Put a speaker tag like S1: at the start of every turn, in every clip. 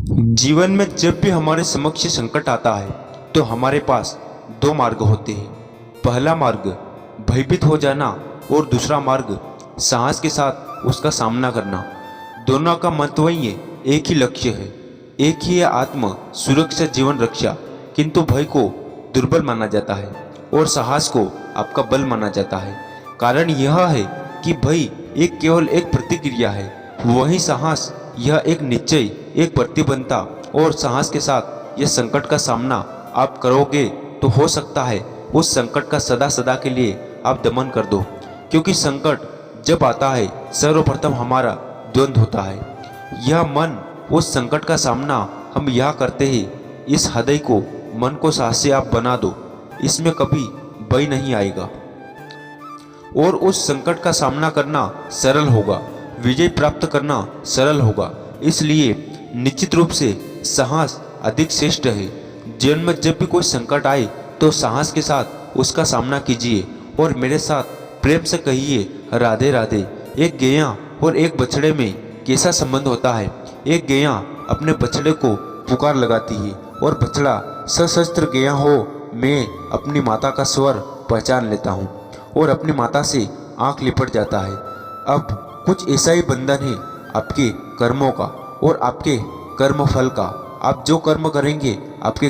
S1: जीवन में जब भी हमारे समक्ष संकट आता है तो हमारे पास दो मार्ग होते हैं। पहला मार्ग भयभीत हो जाना और दूसरा मार्ग साहस के साथ उसका सामना करना। दोनों का महत्व ही है, एक ही लक्ष्य है, एक ही है आत्म सुरक्षा जीवन रक्षा। किंतु भय को दुर्बल माना जाता है और साहस को आपका बल माना जाता है। कारण यह है कि भय एक केवल एक प्रतिक्रिया है, वही साहस यह एक निश्चय, एक प्रतिबद्धता। और साहस के साथ यह संकट का सामना आप करोगे तो हो सकता है उस संकट का सदा सदा के लिए आप दमन कर दो। क्योंकि संकट जब आता है सर्वप्रथम हमारा द्वंद्व होता है। यह मन उस संकट का सामना हम यह करते हैं, इस हृदय को मन को साहस से आप बना दो, इसमें कभी भय नहीं आएगा और उस संकट का सामना करना सरल होगा, विजय प्राप्त करना सरल होगा। इसलिए निश्चित रूप से साहस अधिक श्रेष्ठ है। जीवन में जब भी कोई संकट आए तो साहस के साथ उसका सामना कीजिए और मेरे साथ प्रेम से कहिए राधे राधे। एक गैया और एक बछड़े में कैसा संबंध होता है? एक गैया अपने बछड़े को पुकार लगाती है और बछड़ा सशस्त्र गैया हो, मैं अपनी माता का स्वर पहचान लेता हूँ और अपनी माता से आंख लिपट जाता है। अब कुछ ऐसा ही बंधन है आपके कर्मों का और आपके कर्म फल का। आप जो कर्म करेंगे आपके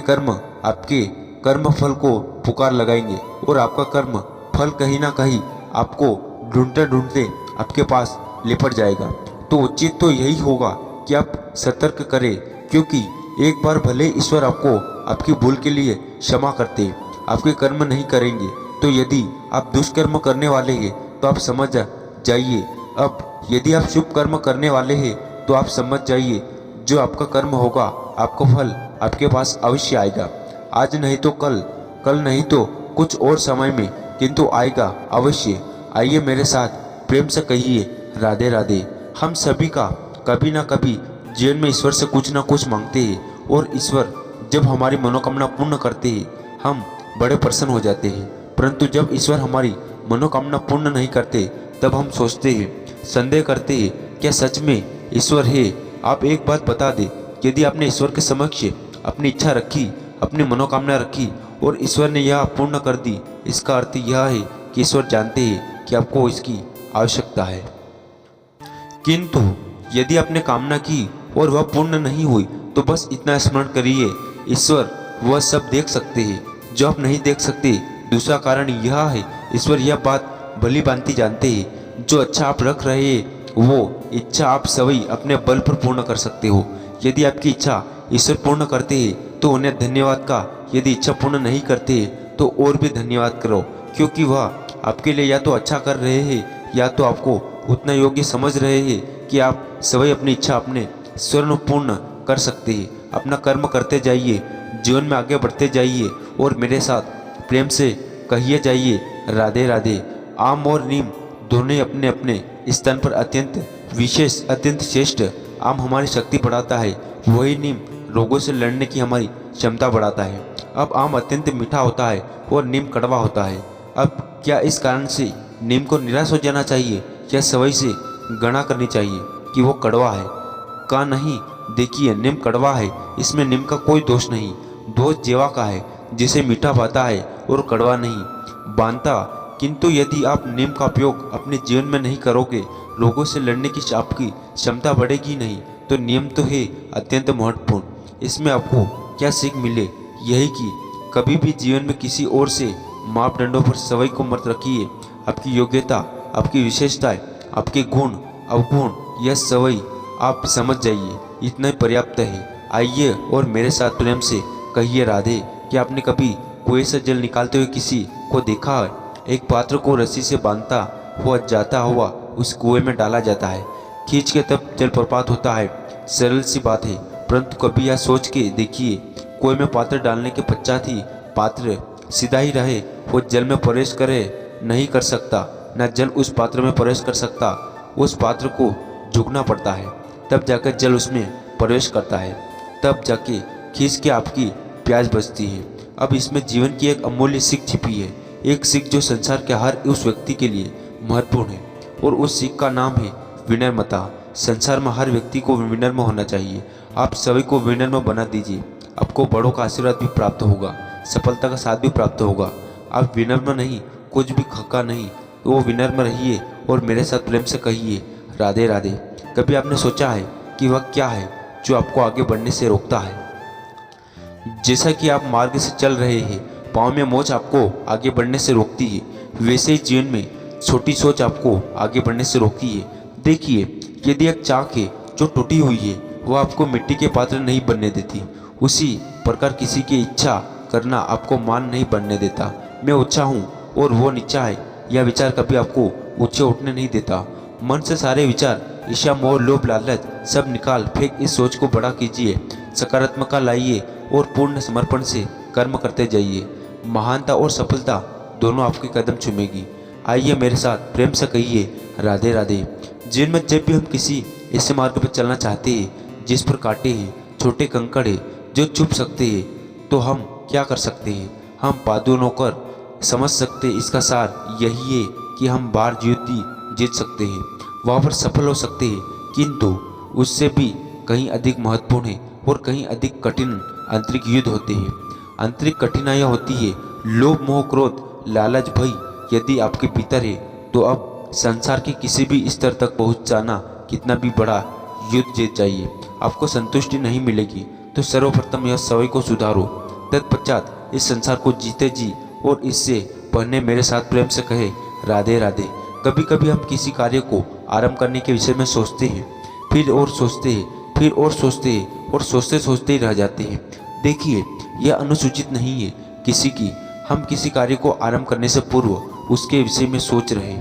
S1: कर्म फल को पुकार लगाएंगे और आपका कर्म फल कहीं ना कहीं आपको ढूंढते ढूंढते आपके पास लिपट जाएगा। तो उचित तो यही होगा कि आप सतर्क करें, क्योंकि एक बार भले ईश्वर आपको आपकी भूल के लिए क्षमा करते, आपके कर्म नहीं करेंगे। तो यदि आप दुष्कर्म करने वाले हैं तो आप समझ जाइए, अब यदि आप शुभ कर्म करने वाले हैं तो आप समझ जाइए, जो आपका कर्म होगा आपका फल आपके पास अवश्य आएगा। आज नहीं तो कल, कल नहीं तो कुछ और समय में, किंतु आएगा अवश्य। आइए मेरे साथ प्रेम से कहिए राधे राधे। हम सभी का कभी ना कभी जीवन में ईश्वर से कुछ ना कुछ मांगते हैं और ईश्वर जब हमारी मनोकामना पूर्ण करते हैं हम बड़े प्रसन्न हो जाते हैं। परंतु जब ईश्वर हमारी मनोकामना पूर्ण नहीं करते तब हम सोचते हैं, संदेह करते हैं, क्या सच में ईश्वर है? आप एक बात बता दें, यदि आपने ईश्वर के समक्ष अपनी इच्छा रखी, अपनी मनोकामना रखी और ईश्वर ने यह पूर्ण कर दी, इसका अर्थ यह है कि ईश्वर जानते हैं कि आपको इसकी आवश्यकता है। किंतु यदि आपने कामना की और वह पूर्ण नहीं हुई तो बस इतना स्मरण करिए, ईश्वर वह सब देख सकते हैं जो आप नहीं देख सकते। दूसरा कारण यह है, ईश्वर यह बात भली भांति जानते हैं, जो अच्छा आप रख रहे हैं वो इच्छा आप सभी अपने बल पर पूर्ण कर सकते हो। यदि आपकी इच्छा ईश्वर पूर्ण करते हैं तो उन्हें धन्यवाद का, यदि इच्छा पूर्ण नहीं करते तो और भी धन्यवाद करो, क्योंकि वह आपके लिए या तो अच्छा कर रहे हैं या तो आपको उतना योग्य समझ रहे हैं कि आप सभी अपनी इच्छा अपने स्वर्ण पूर्ण कर सकते हैं। अपना कर्म करते जाइए, जीवन में आगे बढ़ते जाइए और मेरे साथ प्रेम से कहिए जाइए राधे राधे। आम और नीम दोनों अपने अपने स्थान पर अत्यंत विशेष, अत्यंत श्रेष्ठ। आम हमारी शक्ति बढ़ाता है, वही नीम रोगों से लड़ने की हमारी क्षमता बढ़ाता है। अब आम अत्यंत मीठा होता है और नीम कड़वा होता है। अब क्या इस कारण से नीम को निराश हो जाना चाहिए या सवई से गणना करनी चाहिए कि वो कड़वा है? का नहीं, देखिए नीम कड़वा है, इसमें नीम का कोई दोष नहीं। दोष जीवा का है, जिसे मीठा भाता है और कड़वा नहीं बांधता। किंतु यदि आप नीम का उपयोग अपने जीवन में नहीं करोगे, रोगों से लड़ने की आपकी क्षमता बढ़ेगी नहीं। तो नियम तो है अत्यंत महत्वपूर्ण। इसमें आपको क्या सीख मिले? यही कि कभी भी जीवन में किसी और से मापदंडों पर सवई को मत रखिए। आपकी योग्यता, आपकी विशेषताएं, आपके गुण अवगुण, यह सवई आप समझ जाइए, इतना ही पर्याप्त है। आइए और मेरे साथ प्रेम से कहिए राधे। कि आपने कभी कुएं से जल निकालते हुए किसी को देखा है? एक पात्र को रस्सी से बांधता हुआ जाता हुआ उस कुएं में डाला जाता है, खींच के तब जलप्रपात होता है। सरल सी बात है, परंतु कभी यह सोच के देखिए, कुएं में पात्र डालने के पश्चात ही पात्र सीधा ही रहे, वो जल में प्रवेश करे नहीं कर सकता, न जल उस पात्र में प्रवेश कर सकता। उस पात्र को झुकना पड़ता है, तब जाकर जल उसमें प्रवेश करता है, तब जाके खींच के आपकी प्यास बचती है। अब इसमें जीवन की एक अमूल्य सीख छिपी है, एक सीख जो संसार के हर उस व्यक्ति के लिए महत्वपूर्ण है, और उस सीख का नाम है विनम्रता। संसार में हर व्यक्ति को विनम्र होना चाहिए। आप सभी को विनम्र बना दीजिए। आपको बड़ों का आशीर्वाद भी प्राप्त होगा, सफलता का साथ भी प्राप्त होगा। आप विनम्र नहीं, कुछ भी खक्का नहीं, वो विनम्र रहिए और मेरे साथ प्रेम से कहिए राधे राधे। कभी आपने सोचा है कि वह क्या है जो आपको आगे बढ़ने से रोकता है? जैसा कि आप मार्ग से चल रहे हैं, पाँव में मोच आपको आगे बढ़ने से रोकती है, वैसे ही जीवन में छोटी सोच आपको आगे बढ़ने से रोकती है। देखिए, यदि एक चाक है जो टूटी हुई है, वह आपको मिट्टी के पात्र नहीं बनने देती। उसी प्रकार किसी की इच्छा करना आपको मान नहीं बनने देता। मैं ऊंचा हूँ और वो नीचा है, यह विचार कभी आपको ऊंचे उठने नहीं देता। मन से सारे विचार, ईर्ष्या, मोह, लोभ, लालच सब निकाल फेंक इस सोच को बड़ा कीजिए, सकारात्मकता लाइए और पूर्ण समर्पण से कर्म करते जाइए। महानता और सफलता दोनों आपके कदम चूमेगी। आइए मेरे साथ प्रेम से कहिए राधे राधे। जीवन में जब भी हम किसी ऐसे मार्ग पर चलना चाहते हैं जिस पर कांटे हैं, छोटे कंकड़ हैं जो चुभ सकते हैं, तो हम क्या कर सकते हैं? हम पादुन होकर समझ सकते इसका सार यही है कि हम बार जीत सकते हैं, वहाँ पर सफल हो सकते हैं, किंतु उससे भी कहीं अधिक महत्वपूर्ण है और कहीं अधिक कठिन आंतरिक युद्ध होते हैं। आंतरिक कठिनाइयाँ होती है लोभ, मोह, क्रोध, लालच, भय यदि आपके भीतर है तो अब संसार के किसी भी स्तर तक पहुंच जाना कितना भी बड़ा युद्ध जीत जाइए, आपको संतुष्टि नहीं मिलेगी। तो सर्वप्रथम यह स्वयं को सुधारो, तत्पश्चात इस संसार को जीते जी और इससे पढ़ने मेरे साथ प्रेम से कहे राधे राधे। कभी कभी हम किसी कार्य को आरंभ करने के विषय में सोचते हैं, फिर और सोचते हैं, फिर और सोचते हैं और सोचते सोचते ही रह जाते हैं। देखिए, यह अनुसूचित नहीं है किसी की। हम किसी कार्य को आरंभ करने से पूर्व उसके विषय में सोच रहे,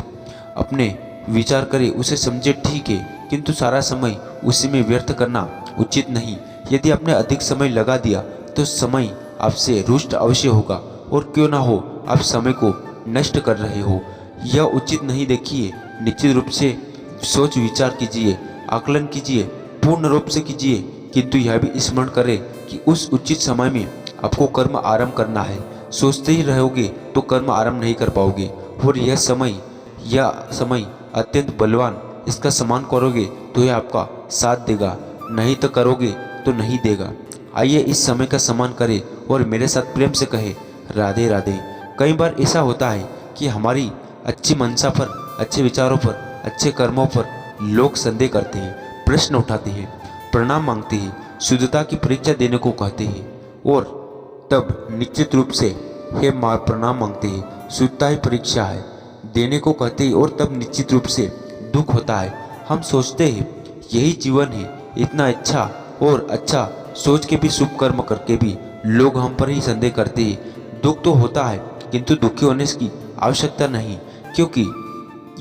S1: अपने विचार करें, उसे समझे, ठीक है, किंतु सारा समय उसी में व्यर्थ करना उचित नहीं। यदि आपने अधिक समय लगा दिया तो समय आपसे रुष्ट अवश्य होगा, और क्यों ना हो आप समय को नष्ट कर रहे हो, यह उचित नहीं। देखिए, निश्चित रूप से सोच विचार कीजिए, आकलन कीजिए, पूर्ण रूप से कीजिए, किंतु यह भी स्मरण करें कि उस उचित समय में आपको कर्म आरंभ करना है। सोचते ही रहोगे तो कर्म आरंभ नहीं कर पाओगे, और यह समय अत्यंत बलवान, इसका सम्मान करोगे तो यह आपका साथ देगा, नहीं तो करोगे तो नहीं देगा। आइए इस समय का सम्मान करें और मेरे साथ प्रेम से कहे राधे राधे। कई बार ऐसा होता है कि हमारी अच्छी मंशा पर, अच्छे विचारों पर, अच्छे कर्मों पर लोग संदेह करते हैं, प्रश्न उठाते हैं, प्रणाम मांगते हैं, शुद्धता की परीक्षा देने को कहते हैं, और तब निश्चित रूप से हे माँ प्रणाम मांगते हैं, शुद्धता ही परीक्षा है देने को कहते हैं, और तब निश्चित रूप से दुख होता है। हम सोचते हैं यही जीवन है, इतना अच्छा और अच्छा सोच के भी, शुभ कर्म करके भी लोग हम पर ही संदेह करते हैं। दुख तो होता है, किंतु दुखी होने की आवश्यकता नहीं, क्योंकि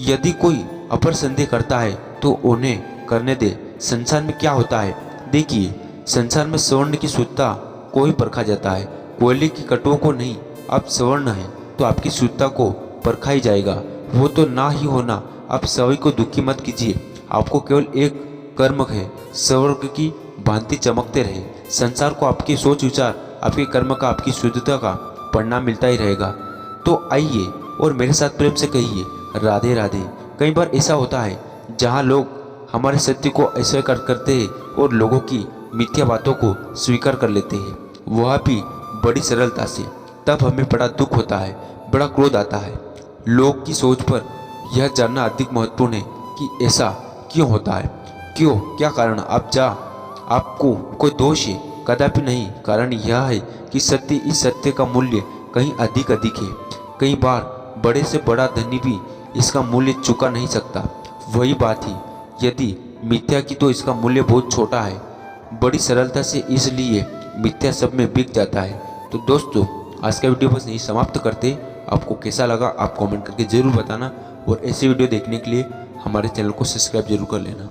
S1: यदि कोई अपर संदेह करता है तो उन्हें करने दे। संसार में क्या होता है? देखिए, संसार में स्वर्ण की शुद्धता को ही परखा जाता है, कोयले की कटुओं को नहीं। आप स्वर्ण है तो आपकी शुद्धता को परखा ही जाएगा, वो तो ना ही होना। आप सभी को दुखी मत कीजिए, आपको केवल एक कर्म है, स्वर्ग की भांति चमकते रहे। संसार को आपकी सोच विचार, आपके कर्म का, आपकी शुद्धता का परिणाम मिलता ही रहेगा। तो आइए और मेरे साथ प्रेम से कहिए राधे राधे। कई बार ऐसा होता है जहाँ लोग हमारे सत्य को अस्वीकार करते हैं और लोगों की मिथ्या बातों को स्वीकार कर लेते हैं, वह भी बड़ी सरलता से। तब हमें बड़ा दुख होता है, बड़ा क्रोध आता है। लोग की सोच पर यह जानना अधिक महत्वपूर्ण है कि ऐसा क्यों होता है, क्यों, क्या कारण। आपको कोई दोष है? कदापि नहीं। कारण यह है कि सत्य, इस सत्य का मूल्य कहीं अधिक है। कई बार बड़े से बड़ा धनी भी इसका मूल्य चुका नहीं सकता। वही बात है यदि मिथ्या की, तो इसका मूल्य बहुत छोटा है, बड़ी सरलता से, इसलिए मिथ्या सब में बिक जाता है। तो दोस्तों, आज का वीडियो बस यही समाप्त करते। आपको कैसा लगा आप कमेंट करके ज़रूर बताना, और ऐसे वीडियो देखने के लिए हमारे चैनल को सब्सक्राइब जरूर कर लेना।